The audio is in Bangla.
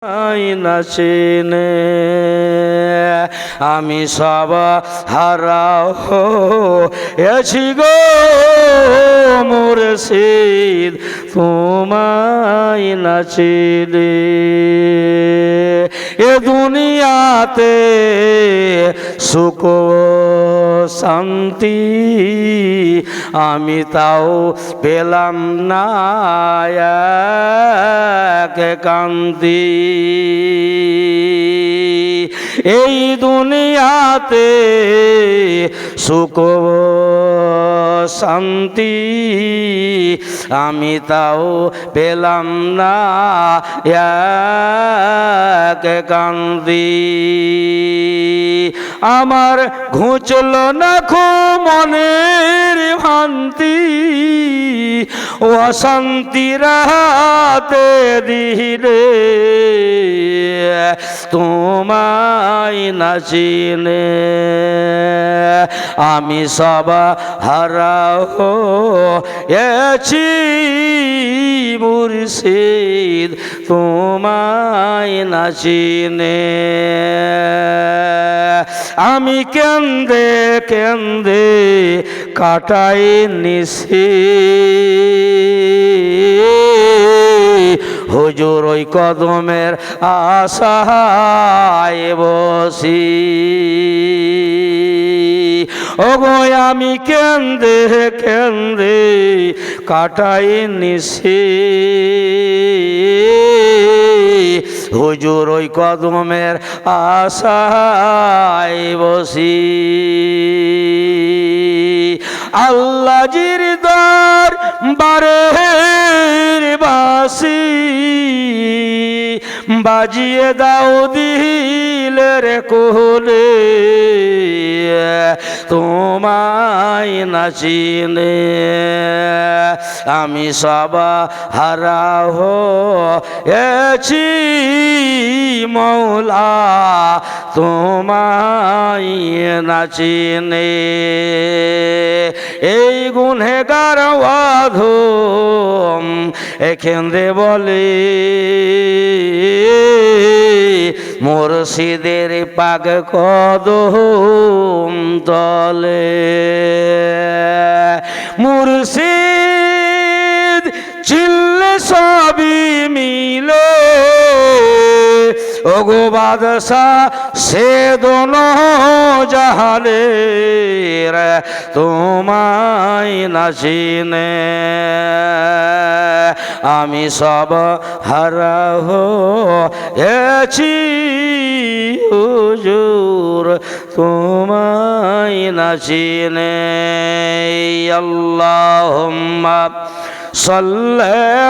নাচিনে আমি সব হারাও হয়েছি গো মুর্শিদ তোমায় নাচিলে এ দুনিয়াতে সুখ শান্তি আমি তাও পেলাম না কান্তি এই দুনিয়াতে সুখ শান্তি আমি তাও পেলাম না কান্তি আমার ঘুচল না খো মনের ভান্তি অশান্তি রাতে দিলে তোমায় নাচিনে আমি সব হারাও হয়েছি মুর্শিদ তোমায় নাচিনে আমি কেন্দে কেন্দে কাটাই নিশি হুজুর ওই কদমের আশায় বসি ওগো আমি কেন্দে কেন্দে কাটাই নিশি হুজুর ওই কদমের আশায় বসি আল্লাহ জির দর বারের বাসি বাজিয়ে দাও দিলের কোলে তোমায় নাচিনে আমি সব হারাও হয়েছি মৌলা তোমায় নাচিনে এই গুনহেগার অধম এখানে বলে মুর্শিদের পাক কদম তলে মুর্শিদ চিল্লে সবই মিলে ওগো বাদশাহ সে দোনো জাহালে তোমায় নাচিনে আমি সব হারাও হয়েছি হুজুর তোমায় নাচিনে আল্লাহুম্মা সাল্লি